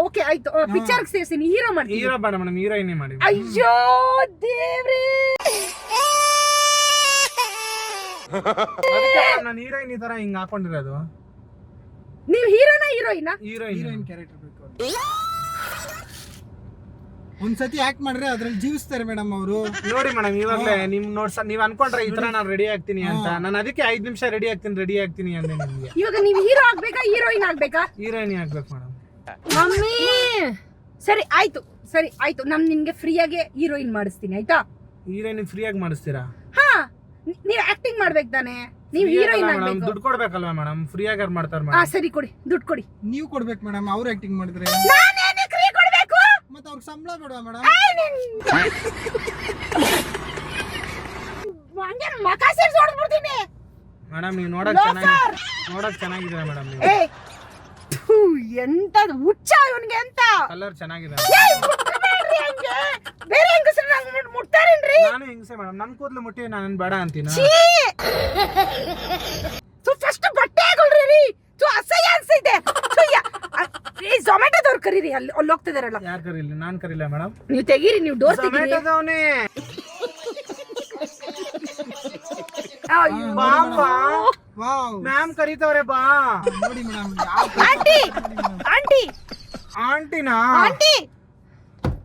S1: ಓಕೆ ಆಯ್ತು. ಪಿಕ್ಚರ್ಗೆ ಸೇರ್ಸ್ತೀನಿ. ಹೀರೋ ಮಾಡ್ತೀನಿ.
S2: ಹೀರೋ ಬೇಡ ಮೇಡಮ್, ಹೀರೋಯಿನ್ ಮಾಡಿ.
S1: ಅಯ್ಯೋ ದೇವ್ರೇ.
S2: ಅದಕ್ಕೆ ನಾನು ಹೀರೋಯಿನ್ ಈ ತರ ಹಿಂಗ್ ಹಾಕೊಂಡಿರೋದು.
S1: ನೀವು ಹೀರೋನಾ ಹೀರೋಯಿನಾ?
S2: ಹೀರೋಯಿನ್
S4: ಹೀರೋಯಿನ್ ಕ್ಯಾರೆಕ್ಟರ್ ಬೇಕು. ಒಂದ್ಸತಿ ಆಕ್ಟ್ ಮಾಡ್ರೆ ಅದ್ರಲ್ಲಿ ಜೀವಿಸ್ತಾರೆ ಮೇಡಮ್ ಅವರು.
S2: ನೋಡಿ ಮೇಡಮ್, ಇವಾಗಲೇ ನೀವ್ ಅನ್ಕೊಂಡ್ರೆ ಈ ತರ ನಾನು ರೆಡಿ ಆಗ್ತೀನಿ ಅಂತ. ನಾನು ಅದಕ್ಕೆ 5 ನಿಮಿಷ ರೆಡಿ ಆಗ್ತೀನಿ ಅಂದೆ ನಿಮ್ಗೆ.
S1: ಇವಾಗ ನೀವು ಹೀರೋ ಆಗ್ಬೇಕಾ ಹೀರೋಯಿನ್ ಆಗ್ಬೇಕಾ?
S2: ಹೀರೋಯಿನಿ ಆಗ್ಬೇಕು ಮೇಡಮ್.
S1: ಮಮ್ಮಿ ಸರಿ ಆಯ್ತು ನಿಮ್ಗೆ ಫ್ರೀಯಾಗೆ ಹೀರೋಯಿನ್ ಮಾಡಿಸ್ತೀನಿ ಆಯ್ತಾ?
S2: ಹೀರೋಯಿನಿ ಫ್ರೀ ಆಗಿ ಮಾಡಿಸ್ತೀರಾ?
S1: ಹಾ, ನೀವ್ ಆಕ್ಟಿಂಗ್ ಮಾಡ್ಬೇಕು ತಾನೆ, ನೀವ್ ಹೀರೋಯಿನ್ ಆಗ್ಬೇಕು.
S2: ದುಡ್ಡು ಕೊಡ್ಬೇಕಲ್ವಾ ಮೇಡಮ್? ಫ್ರೀ ಆಗಿ ಮಾಡ್ತಾರೆ
S1: ಹಾ
S2: ಮೇಡಮ್.
S1: ಸರಿ ಕೊಡಿ, ದುಡ್ಡು ಕೊಡಿ.
S4: ನೀವು ಕೊಡ್ಬೇಕು ಮೇಡಮ್, ಅವ್ರು ಆಕ್ಟಿಂಗ್ ಮಾಡಿದ್ರೆ.
S1: ನಾನೇನಕ್ಕೆ ಫ್ರೀ ಕೊಡ್ಬೇಕು?
S4: ಮತ್ತೆ ಅವ್ರಿಗೆ ಸಂಬಳ ಬೇಡವಾ ಮೇಡಮ್?
S1: ಹಂಗೆ ಮಕ ಸೇರ್ಸಿ ಹೊಡೆದ್ಬಿಡ್ತೀನಿ
S2: ಮೇಡಮ್ ನೀವು ನೋಡಕ್ ಚೆನ್ನಾಗಿದ್ದೀರಾ ಮೇಡಮ್. ನೀವು
S1: ಏ ಥು, ಎಂತದು ಹುಚ್ಚ ಇವನ್ಗೆ ಅಂತ.
S2: ಕಲರ್ ಚೆನ್ನಾಗಿದೆ.
S1: ಏಯ್, ಮುಟ್ಬೇಡ್ರಿ ಹಂಗೆ. ಬೇರೆ ಹೆಂಗಸ್ರು ನಂಗೆ ಮುಟ್ತಾರೇನ್ರಿ?
S2: ನಾನು ಹೆಂಗಸೆ ಮೇಡಮ್, ನನ್ ಕೂದಲು ಮುಟ್ಟಿ ನಾನು ಬೇಡ ಅಂತೀನ.
S1: ಫಸ್ಟ್ ಬಟ್ಟೆ ಹಾಕೊಳ್ರಿ ರೀ. ಅಸಹ್ಯ ಅನ್ಸಿದೆ. ಝೊಮ್ಯಾಟೋದವ್ರು ಕರೀರಿ, ಅಲ್ಲಿ ಹೋಗ್ತಿದಾರಲ್ಲ.
S2: ಯಾರು ಕರೀಲಿ? ನಾನ್ ಕರೀಲ ಮೇಡಮ್.
S1: ನೀವು ತೆಗೀರಿ, ನೀವು ಡೋರ್ ತೆಗೀರಿ.
S2: ಝೊಮ್ಯಾಟೋದವನೇ
S4: ವಾವ್,
S2: ಮ್ಯಾಮ್ ಕರೀತವ್ರೆ, ಬಾ.
S4: ನೋಡಿ ಮೇಡಮ್.
S1: ಆಂಟಿ ಆಂಟಿ
S2: ಆಂಟಿನಾ?
S1: ಆಂಟಿ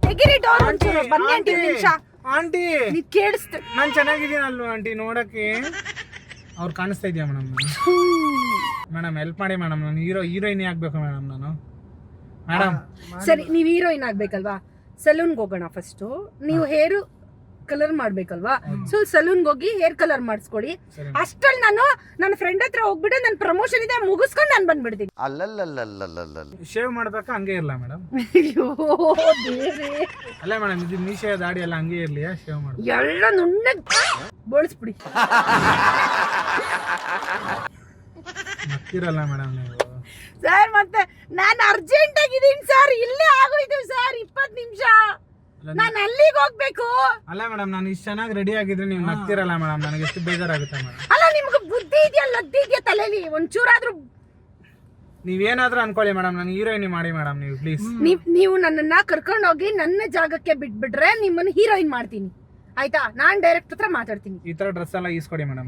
S1: ತೆಗೀರಿ ಡೋರ್. ಬನ್ನಿ ಆಂಟಿ, ಒಂದು ನಿಮಿಷ.
S2: ಆಂಟಿ
S1: ನೀವ್ ಕೇಳಿಸ್ತ.
S2: ನಾನ್ ಚೆನ್ನಾಗಿದ್ದೀನಲ್ವ ಆಂಟಿ ನೋಡಕ್ಕೆ? ಅವ್ರು ಕಾಣಿಸ್ತಾ ಇದೆಯಾ ಮೇಡಮ್? ಮೇಡಮ್ ಹೆಲ್ಪ್ ಮಾಡಿ ಮೇಡಮ್, ನಾನು ಹೀರೋಯಿನಿ ಆಗ್ಬೇಕು ಮೇಡಮ್ ನಾನು. ಮೇಡಮ್
S1: ಸರಿ, ನೀವ್ ಹೀರೋಯಿನ್ ಆಗ್ಬೇಕಲ್ವಾ? ಸಲೂನ್ಗೆ ಹೋಗೋಣ ಫಸ್ಟ್. ನೀವು ಹೇರ್ ಕಲರ್ ಮಾಡ್ಬೇಕಲ್ವಾ? ಸೊ ಸಲೂನ್ಗೆ ಹೋಗಿ ಹೇರ್ ಕಲರ್ ಮಾಡಿಸ್ಕೊಡಿ. ಅಷ್ಟ್ರಲ್ಲಿ ನಾನು ನನ್ನ ಫ್ರೆಂಡ್ ಹತ್ರ ಹೋಗ್ಬಿಟ್ಟು ನನ್ನ ಪ್ರಮೋಷನ್ ಇದೆ ಮುಗಿಸ್ಕೊಂಡು ನಾನು ಬಂದ್ಬಿಡ್ತೀನಿ.
S2: ಶೇವ್ ಮಾಡ್ಬೇಕಾ ಹಂಗೆ ಇರ್ಲಾ ಮೇಡಮ್?
S1: ಅಯ್ಯೋ ದೇವ್ರೇ.
S2: ಅಲ್ಲ ಮೇಡಮ್, ಇದು ಮೀಸೆ ದಾಡಿ ಎಲ್ಲ ಹಂಗೆ ಇರ್ಲಿ, ಶೇವ್ ಮಾಡಿ
S1: ಎಲ್ಲ ನುಣ್ಣಗ್ ಬೋಳಿಸ್ಬಿಡಿ.
S2: ಮತ್ತಿರಲ್ಲ ಮೇಡಮ್ ನೀವು.
S1: ಸರ್ ಮತ್ತೆ ನಾನು ಅರ್ಜೆಂಟ್ ಆಗಿದ್ದೀನಿ ಸರ್, ಇಲ್ಲೇ ಆಗೋಯ್ತು ಸರ್ 20 ನಿಮಿಷ. ನಾನು ಅಲ್ಲಿಗೆ ಹೋಗ್ಬೇಕು.
S2: ಅಲ್ಲ ಮೇಡಮ್, ನಾನು ಇಷ್ಟು ಚೆನ್ನಾಗಿ ರೆಡಿ ಆಗಿದ್ರೆ ನೀವು ನಗ್ತಿರಲ್ಲ ಮೇಡಮ್, ನನಗೆ ಎಷ್ಟು ಬೇಜಾರಾಗುತ್ತೆ ಮೇಡಮ್.
S1: ಅಲ್ಲ ನಿಮ್ಗೆ ಬುದ್ಧಿ ಇದೆಯಾ, ಲದ್ದಿ ಇದೆಯಾ ತಲೆಲಿ? ಒಂಚೂರಾದ್ರೂ
S2: ನೀವೇನಾದ್ರೂ ಅನ್ಕೊಳ್ಳಿ ಮೇಡಮ್, ನಾನು ಹೀರೋಯಿನಿ ಮಾಡಿ ಮೇಡಮ್ ನೀವು ಪ್ಲೀಸ್.
S1: ನೀವು ನನ್ನನ್ನ ಕರ್ಕೊಂಡು ಹೋಗಿ ನನ್ನ ಜಾಗಕ್ಕೆ ಬಿಟ್ಬಿಟ್ರೆ ನಿಮ್ಮನ್ನ ಹೀರೋಯಿನ್ ಮಾಡ್ತೀನಿ ಆಯ್ತಾ? ನಾನ್ ಡೈರೆಕ್ಟ್ ಹತ್ರ ಮಾತಾಡ್ತೀನಿ.
S2: ಈ ತರ ಡ್ರೆಸ್ ಎಲ್ಲ ಈಸ್ಕೊಡಿ ಮೇಡಮ್.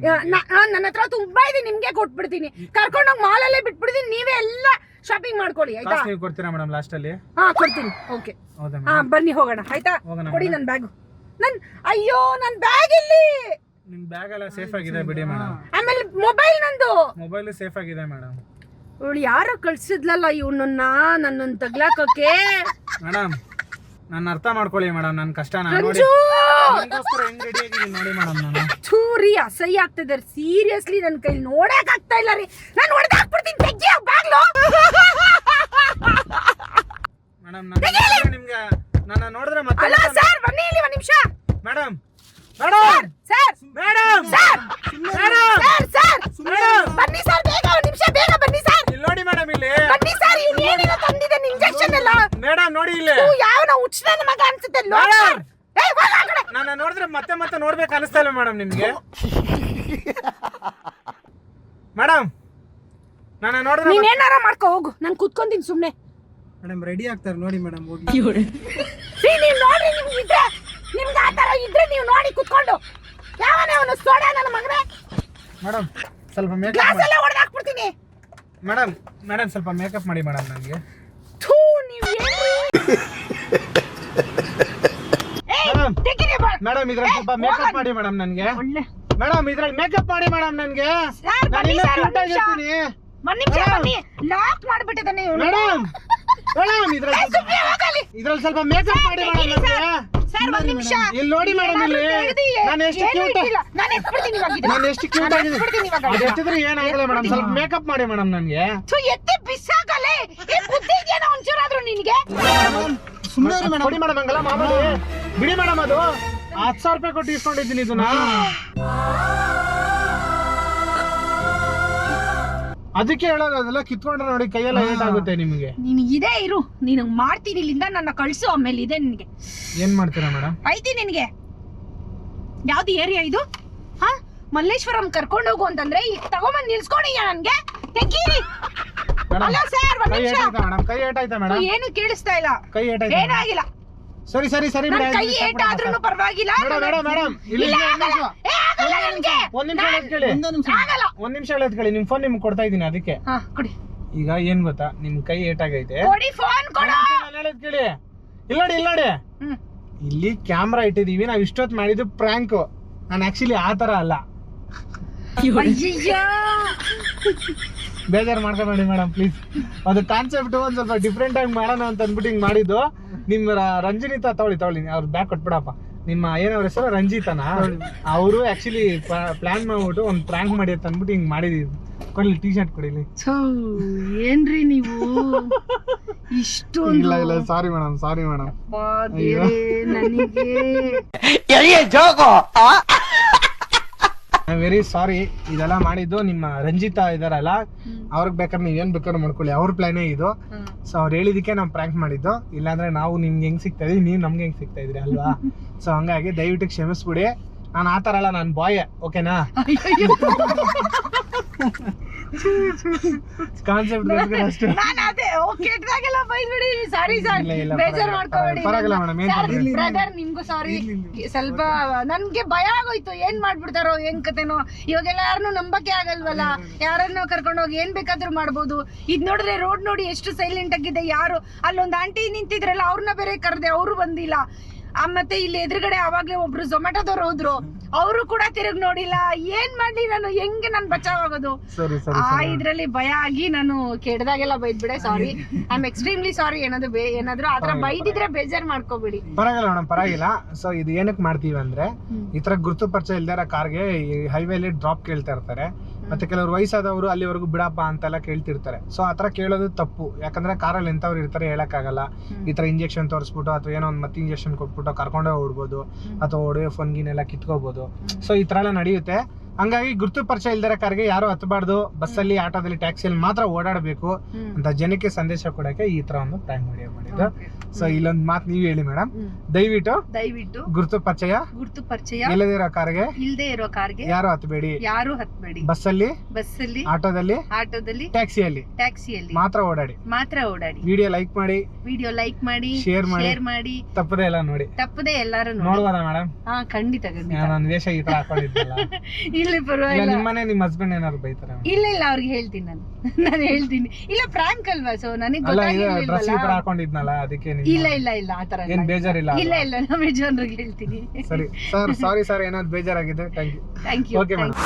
S1: ನನ್ನ ಹತ್ರ ತುಂಬಾ ಇದೆ, ನಿಮ್ಗೆ ಕೊಟ್ಬಿಡ್ತೀನಿ. ಕರ್ಕೊಂಡೋಗಿ ಮಾಲಲ್ಲೇ ಬಿಟ್ಬಿಡ್ತೀನಿ, ನೀವೇ ಎಲ್ಲ ಶಾಪಿಂಗ್ ಮಾಡ್ಕೊಳ್ಳಿ ಆಯ್ತಾ?
S2: ನೀವು ಕೊಡ್ತೀರಾ ಮೇಡಮ್ ಲಾಸ್ಟ್ ಅಲ್ಲಿ?
S1: ಹಾ ಕೊಡ್ತೀನಿ. ಓಕೆ,
S2: ಹೌದಾ
S1: ಹಾ ಬನ್ನಿ ಹೋಗೋಣ ಆಯ್ತಾ?
S2: ಹೋಗೋಣ
S1: ಕೊಡಿ ನನ್ನ ಬ್ಯಾಗ್. ಅಯ್ಯೋ ನನ್ನ ಬ್ಯಾಗ್ ಇಲ್ಲಿ.
S2: ನಿಮ್ ಬ್ಯಾಗ್ ಎಲ್ಲ ಸೇಫ್ ಆಗಿದೆ ಬಿಡಿ ಮೇಡಮ್.
S1: ಆಮೇಲೆ ಮೊಬೈಲ್ ನಂದು.
S2: ಮೊಬೈಲ್ ಸೇಫ್ ಆಗಿದೆ ಮೇಡಮ್.
S1: ಇವಳು ಯಾರೋ ಕಳ್ಸಿದ್ಲಲ್ಲ ನನ್ನನ್ನು ತಗ್ಲಾಕಕ್ಕೆ.
S2: ಮೇಡಮ್ ನನ್ನ ಅರ್ಥ ಮಾಡ್ಕೊಳ್ಳಿ ಮೇಡಮ್, ನನ್ನ ಕಷ್ಟ ನೋಡಿ ಹೆಂಗ್ ರೆಡಿ ಆಗಿದ್ದೀನಿ ನೋಡಿ ಮೇಡಮ್. ನಾನು
S1: ಚೂರಿ ಅಸಹ್ಯ ಆಗ್ತಿದೆ ಸೀರಿಯಸ್ಲಿ, ನನ್ನ ಕೈ ನೋಡಕ್ ಆಗ್ತಾ ಇಲ್ಲ ರೀ. ನಾನು ಹೊಡೆದು ಹಾಕ್ಬಿಡ್ತೀನಿ, ತೆಗಿ ಬ್ಯಾಗ್ಲು.
S2: ಮೇಡಮ್ ನಿಮ್ಗೆ ನನ್ನ ನೋಡಿದ್ರೆ ಮತ್ತೆ
S1: ಅಲ್ಲ ಸರ್, ಬನ್ನಿ ಇಲ್ಲಿ ಒಂದು ನಿಮಿಷ.
S2: Madam madam
S1: sir
S2: madam
S1: sir
S2: madam
S1: sir ಬನ್ನಿ ಸರ್, ಬೇಗ ಒಂದು ನಿಮಿಷ, ಬೇಗ ಬನ್ನಿ ಸರ್.
S2: ಇಲ್ಲಿ ನೋಡಿ ಮೇಡಮ್, ಇಲ್ಲಿ
S1: ಬನ್ನಿ ಸರ್. ಏನಿಲ್ಲ ತಂದಿದ್ದೇನೆ ಇಂಜೆಕ್ಷನ್ ಎಲ್ಲ.
S2: ಮೇಡಮ್ ನೋಡಿ ಇಲ್ಲಿ.
S1: ಯಾವನ ಹುಚ್ಚನ ಮಗ ಅನ್ಸುತ್ತೆ.
S2: ನನ್ನ ನೋಡಿದ್ರೆ ಮತ್ತೆ ಮತ್ತೆ ನೋಡ್ಬೇಕು ಅನಿಸ್ತಾ ಇಲ್ಲ ಮೇಡಮ್ ನಿಮ್ಗೆ? ಮೇಡಮ್ ನನ್ನ ನೋಡಿದ್ರೆ
S1: ನೀನ್ ಏನಾರ ಮಾಡ್ಕೊ ಹೋಗು, ನಾನು ಕುತ್ಕೊಂತೀನಿ ಸುಮ್ನೆ.
S4: ಮೇಡಮ್ ರೆಡಿ ಆಗ್ತಾರೆ ನೋಡಿ ಮೇಡಮ್, ಹೋಗಿ.
S1: ನೀವು ನೋಡಿ, ನಿಮ್ಗೆ ಆ ತರ ಇದ್ರೆ ನೀವು ನೋಡಿ ಕುತ್ಕೊಂಡು. ಯಾವನೇ ಅವನು ಸೋಡಾ ನನ್ನ ಮಗನೇ.
S2: ಮೇಡಮ್ ಸ್ವಲ್ಪ ಮೇಕಪ್
S1: ಗ್ಲಾಸ್ ಎಲ್ಲ ಹೊಡೆದು ಹಾಕ್ಬಿಡ್ತೀನಿ.
S2: ಮೇಡಮ್ ಸ್ವಲ್ಪ ಮೇಕಪ್ ಮಾಡಿ ಮೇಡಮ್ ನನಗೆ.
S1: ಥೂ, ನೀವು
S2: ಮೇಡಮ್ ಇದ್ರಲ್ಲಿ ಸ್ವಲ್ಪ ಮೇಕಪ್ ಮಾಡಿ ಮೇಡಮ್ ನನಗೆ. ಮೇಡಮ್ ಇದ್ರಲ್ಲಿ ಮೇಕಪ್ ಮಾಡಿ ಮೇಡಮ್ ನನಗೆ. ನಾನು ಇನ್ನೂ ಕ್ಯೂಟ್ ಆಗಿರ್ತೀನಿ.
S1: ಲಾಕ್ ಮಾಡ್ಬಿಟ್ಟಿದ್ದಾನೆ
S2: ಮೇಡಮ್ ಇದ್ರಲ್ಲಿ ಸ್ವಲ್ಪ ಮೇಕಪ್ ಮಾಡಿ ಮೇಡಮ್ ನನಗೆ. ಇಲ್ಲಿ ನೋಡಿ ಮೇಡಮ್, ಇಲ್ಲಿ ನಾನು ಎಷ್ಟು ಕ್ಯೂಟ್ ಆಗಿದೆ. ಅದು ಎಷ್ಟಿದ್ರೆ ಏನಾಗಲ್ಲ ಮೇಡಮ್, ಸ್ವಲ್ಪ ಮೇಕಪ್ ಮಾಡಿ ಮೇಡಮ್ ನನಗೆ.
S1: ಎತ್ತಿ ಬಿಸಾಕಲೆ. ಬುದ್ಧಿ ಇದೆಯಾ ಒಂಚೂರಾದ್ರೂ ನಿನ್ಗೆ?
S4: ಸುಮ್ಮನೆ ಮೇಡಮ್.
S2: ಕೊಡಿ ಮೇಡಮ್, ಹಂಗಲ್ಲ ಮಾಮೂಲಿ ಬಿಡಿ ಮೇಡಮ್. ಅದು 10,000 ರೂಪಾಯಿ ಕೊಟ್ಟು ಇಸ್ಕೊಂಡಿದ್ದೀನಿ ಇದನ್ನ. ಅದಕ್ಕೆ ಹೇಳೋದು, ಅದೆಲ್ಲ ಕಿತ್ಕೊಂಡ್ರೆ ನೋಡಿ ಕೈಯೆಲ್ಲ ಏಟಾಗುತ್ತೆ ನಿಮಗೆ.
S1: ನೀನು ಇದೇ ಇರು, ನೀನು ಮಾಡ್ತೀನಿ ಇಲ್ಲಿಂದ, ನನ್ನ ಕಳ್ಸು. ಆಮೇಲೆ ಇದೆ ನಿನಗೆ.
S2: ಏನ್ ಮಾಡ್ತೀರಾ ಮೇಡಮ್?
S1: ಐತಿ ನಿನಗೆ. ಯಾವ್ದು ಏರಿಯಾ ಇದು? ಹಾ, ಮಲ್ಲೇಶ್ವರಂ ಕರ್ಕೊಂಡು ಹೋಗು ಅಂತಂದ್ರೆ ಈಗ ತಗೊಂಬಂದ್ ನಿಲ್ಸ್ಕೊಂಡಿಯ ನನ್ಗೆ. ತೆಗೀರಿ. ಅಲ್ಲ ಸರ್,
S2: ಕೈ ಏಟಾಯ್ತಾ ಮೇಡಮ್? ಕೈ ಏಟಾಯ್ತಾ ಮೇಡಮ್?
S1: ಏನು ಕೇಳಿಸ್ತಾ ಇಲ್ಲ.
S2: ಕೈ ಏಟಾಯ್ತಾ?
S1: ಏನಾಗಿಲ್ಲ.
S2: ಸರಿ ಸರಿ ಸರಿ
S1: ನನ್ ಕೈ ಏಟಾದ್ರೂ ಪರವಾಗಿಲ್ಲ.
S2: ಮೇಡಮ್ ಇಲ್ಲಿ ಒಂದ್ ನಿಮಿಷ ಕೇಳಿ,
S1: ಆಗಲ್ಲ.
S2: ಒಂದ್ ನಿಮಿಷ ಕೇಳಿ. ನಿಮ್ ಫೋನ್ ನಿಮ್ಗೆ ಕೊಡ್ತಾ ಇದೀನಿ ಅದಕ್ಕೆ.
S1: ಕೊಡಿ.
S2: ಈಗ ಏನ್ ಗೊತ್ತಾ, ನಿಮ್ ಕೈ ಏಟಾಗೈತೆ.
S1: ಕೊಡಿ ಫೋನ್ ಕೊಡು.
S2: ಹೇಳೋದ್ ಕೇಳಿ. ಇಲ್ಲಿ ನೋಡಿ
S1: ಹ್ಮ್.
S2: ಇಲ್ಲಿ ಕ್ಯಾಮ್ರಾ ಇಟ್ಟಿದೀವಿ, ನಾವ್ ಇಷ್ಟೊತ್ತು ಮಾಡಿದ್ದು ಪ್ರ್ಯಾಂಕ್. ನಾನು ಆಕ್ಚುಲಿ ಆ ತರ ಅಲ್ಲ,
S1: ಅಯ್ಯಯ್ಯ.
S2: ಬೇಜಾರು ಮಾಡ್ಕೊಬೇಡಿ ಮೇಡಮ್ ಪ್ಲೀಸ್. ಅದು ಕಾನ್ಸೆಪ್ಟ್ ಒಂದ್ ಸ್ವಲ್ಪ ಡಿಫ್ರೆಂಟ್ ಆಗಿ ಮಾಡೋಣ ಅಂತ ಅಂದ್ಬಿಟ್ಟು ಹಿಂಗ್ ಮಾಡಿದ್ದು. ನಿಮ್ಮ ರಂಜನಿತಾ ತಗೊಳ್ಳಿ ಅವ್ರ ಬ್ಯಾಗ್ ಕೊಟ್ಬಿಡಪ್ಪ. ನಿಮ್ಮ ಏನವ್ರ ಹೆಸರು ರಂಜಿತನಾ? ಅವರು ಆಕ್ಚುಲಿ ಪ್ಲಾನ್ ಮಾಡ್ಬಿಟ್ಟು ಒಂದ್ ಪ್ರ್ಯಾಂಕ್ ಮಾಡಿ ಅಂತ ಅಂದ್ಬಿಟ್ಟು ಹಿಂಗ್ ಮಾಡಿದೀವಿ. ಕೊಡ್ಲಿ ಟೀ ಶರ್ಟ್ ಕೊಡಿಲಿ.
S1: ಏನ್ರಿ ನೀವು ಇಷ್ಟೊಂದು?
S2: ಇಲ್ಲ ಸಾರಿ ಮೇಡಮ್
S1: ನನಗೆ
S2: ವೆರಿ ಸಾರಿ. ಇದೆಲ್ಲ ಮಾಡಿದ್ದು ನಿಮ್ಮ ರಂಜಿತಾ ಇದಾರಲ್ಲ, ಅವ್ರಿಗೆ ಬೇಕಾದ್ರೆ ನೀವ್ ಏನ್ ಬೇಕಾದ್ರೆ ಮಾಡ್ಕೊಳ್ಳಿ, ಅವ್ರ ಪ್ಲಾನೇ ಇದು. ಸೊ ಅವ್ರು ಹೇಳಿದಕ್ಕೆ ನಾವು ಪ್ರ್ಯಾಂಕ್ ಮಾಡಿದ್ದು. ಇಲ್ಲಾಂದ್ರೆ ನಾವು ನಿಮ್ಗೆ ಹೆಂಗ್ ಸಿಗ್ತಾ ಇದೀವಿ, ನೀವ್ ನಮ್ಗೆ ಹೆಂಗ್ ಸಿಗ್ತಾ ಇದ್ರಿ ಅಲ್ವಾ? ಸೊ ಹಂಗಾಗಿ ದಯವಿಟ್ಟು ಕ್ಷಮಿಸ್ಬಿಡಿ. ನಾನು ಆ ತರ ಅಲ್ಲ, ನಾನು ಬಾಯ್, ಓಕೆನಾ? ಕಾನ್ಸೆಪ್ಟ್ ಅಷ್ಟೇ.
S1: ನಾನು ಅದೇ ಕೆಟ್ಟದಾಗೆಲ್ಲ ಬೈದ್ಬಿಡಿ. ಸಾರಿ ಸರ್,
S2: ಇಲ್ಲ,
S1: ಬೇಜಾರ್ ಮಾಡ್ಕೋಬೇಡಿ.
S2: ಪರವಾಗಿಲ್ಲ ಮೇಡಮ್, ಏನ್ ತೊಂದ್ರೆ ಇಲ್ಲ.
S1: ಬ್ರದರ್ ನಿಮ್ಗೂ ಸಾರಿ. ಸ್ವಲ್ಪ ನನ್ಗೆ ಭಯ ಆಗೋಯ್ತು, ಏನ್ ಮಾಡ್ಬಿಡ್ತಾರೋ ಏನ್ ಕತೆನೋ. ಇವಾಗೆಲ್ಲ ಯಾರನ್ನು ನಂಬಕ್ಕೆ ಆಗಲ್ವಲ್ಲ, ಯಾರನ್ನು ಕರ್ಕೊಂಡೋಗಿ ಏನ್ ಬೇಕಾದ್ರೂ ಮಾಡ್ಬೋದು. ಇದ್ ನೋಡಿದ್ರೆ ರೋಡ್ ನೋಡಿ ಎಷ್ಟು ಸೈಲೆಂಟ್ ಆಗಿದೆ. ಯಾರು ಅಲ್ಲೊಂದ್ ಆಂಟಿ ನಿಂತಿದ್ರಲ್ಲ, ಅವ್ರನ್ನ ಬೇರೆ ಕರೆದೆ, ಅವರು ಬಂದಿಲ್ಲ. ಮತ್ತೆ ಇಲ್ಲಿ ಎದುರುಗಡೆ ಅವಾಗ್ಲೇ ಒಬ್ರು ಝೊಮ್ಯಾಟೋದವ್ರು ಹೋದ್ರು, ಅವರು ಕೂಡ ತಿರುಗಿ ನೋಡಿಲ್ಲ. ಏನ್ ಮಾಡ್ಲಿ ನಾನು, ಹೆಂಗೆ ನಾನು ಬಚಾವ್ ಆಗೋದು?
S2: ಸರಿ
S1: ಆ ಇದ್ರಲ್ಲಿ ಭಯ ಆಗಿ ನಾನು ಕೆಡ್ದಾಗೆಲ್ಲ ಬೈದ್ಬಿಡೆ. ಸಾರಿ, ಐ ಆಮ್ ಎಕ್ಸ್ಟ್ರೀಮ್ಲಿ ಸಾರಿ. ಏನಾದ್ರು ಆತರ ಬೈದಿದ್ರೆ ಬೇಜಾರ್ ಮಾಡ್ಕೋಬೇಡಿ.
S2: ಪರವಾಗಿಲ್ಲ ಮೇಡಮ್, ಪರವಾಗಿಲ್ಲ. ಸೊ ಇದು ಏನಕ್ಕೆ ಮಾಡ್ತೀವಿ ಅಂದ್ರೆ, ಈ ತರ ಗುರುತು ಪರಿಚಯ ಇಲ್ದಾರ ಕಾರ್ಗೆ ಹೈವೇಲಿ ಡ್ರಾಪ್ ಕೇಳ್ತಾ ಇರ್ತಾರೆ. ಮತ್ತೆ ಕೆಲವರು ವಯಸ್ಸಾದವರು ಅಲ್ಲಿವರೆಗೂ ಬಿಡಪ್ಪ ಅಂತೆಲ್ಲ ಕೇಳ್ತಿರ್ತಾರೆ. ಸೊ ಆತರ ಕೇಳೋದು ತಪ್ಪು. ಯಾಕಂದ್ರೆ ಕಾರಲ್ಲಿ ಎಂತವ್ರು ಇರ್ತಾರೆ ಹೇಳಕ್ಕಾಗಲ್ಲ. ಈ ತರ ಇಂಜೆಕ್ಷನ್ ತೋರಿಸ್ಬಿಟ್ಟು ಅಥವಾ ಏನೋ ಒಂದು ಮತ್ತೆ ಇಂಜೆಕ್ಷನ್ ಕೊಟ್ಬಿಟ್ಟು ಕರ್ಕೊಂಡೇ ಹೋಗ್ಬೋದು, ಅಥವಾ ಒಡವೆ ಫೋನ್ ಗಿನೆಲ್ಲ ಕಿತ್ಕೋಬಹುದು. ಸೊ ಈ ತರ ಎಲ್ಲ ನಡೆಯುತ್ತೆ. ಹಂಗಾಗಿ ಗುರುತು ಪರಿಚಯ ಇಲ್ದಿರೋ ಕಾರ್ಗೆ ಯಾರು ಹತ್ತಬಾರ್ದು. ಬಸ್ಸಲ್ಲಿ, ಆಟೋದಲ್ಲಿ, ಟ್ಯಾಕ್ಸಿಯಲ್ಲಿ ಮಾತ್ರ ಓಡಾಡಬೇಕು ಅಂತ ಜನಕ್ಕೆ ಸಂದೇಶ ಕೊಡಕ್ಕೆ ಈ ತರ ಒಂದು ಪ್ಲಾನ್ ಮಾಡಿದ್ದು. ಸೊ ಇಲ್ಲೊಂದು ಮಾತು ನೀವು ಹೇಳಿ ಮೇಡಮ್, ದಯವಿಟ್ಟು ಗುರುತು ಪರಿಚಯ ಇಲ್ಲದೇ ಇರೋ ಕಾರ್ಗೆ ಯಾರು ಹತ್ತಬೇಡಿ. ಬಸ್ಸಲ್ಲಿ, ಆಟೋದಲ್ಲಿ, ಟ್ಯಾಕ್ಸಿಯಲ್ಲಿ ಮಾತ್ರ ಓಡಾಡಿ. ವಿಡಿಯೋ ಲೈಕ್ ಮಾಡಿ, ಶೇರ್ ಮಾಡಿ, ತಪ್ಪದೆ ಎಲ್ಲ ನೋಡಿ.
S1: ಎಲ್ಲಾರು
S2: ನೋಡ್ಬೋದಾ ಮೇಡಮ್?
S1: ಖಂಡಿತ
S2: ನಾನು ವೇಷ ಈ ತರ ಹಾಕೊಂಡಿದ್ದಲ್ಲ.
S1: ಇಲ್ಲಿ ಪರವಾಗಿಲ್ಲ.
S2: ನಿಮ್ಮನೆ ನಿಮ್ಮ ಹಸ್ಬೆಂಡ್ ಏನಾದ್ರು ಬೈತಾರೆ?
S1: ಇಲ್ಲ ಅವ್ರಿಗೆ ಹೇಳ್ತೀನಿ ನಾನು ಹೇಳ್ತೀನಿ. ಇಲ್ಲ ಪ್ರಾಂಕ್ ಅಲ್ವಾ, ಸೊ ನನಗೆ
S2: ಅಲ್ಲ, ಇದು ಡ್ರೆಸ್ ಈ ತರ ಹಾಕೊಂಡಿದ್ನಲ್ಲ ಅದಕ್ಕೆ.
S1: ಇಲ್ಲ ಆತರ
S2: ಏನ್ ಬೇಜಾರಿಲ್ಲ?
S1: ಇಲ್ಲ ನಮ್ಮ ಯಜಮಾನ್ರಿಗೆ ಹೇಳ್ತೀನಿ.
S2: ಸರಿ ಸರ್, ಸಾರಿ ಏನಾದ್ರು ಬೇಜಾರಾಗಿದೆ. Thank you.
S1: Thank you.
S2: Okay madam.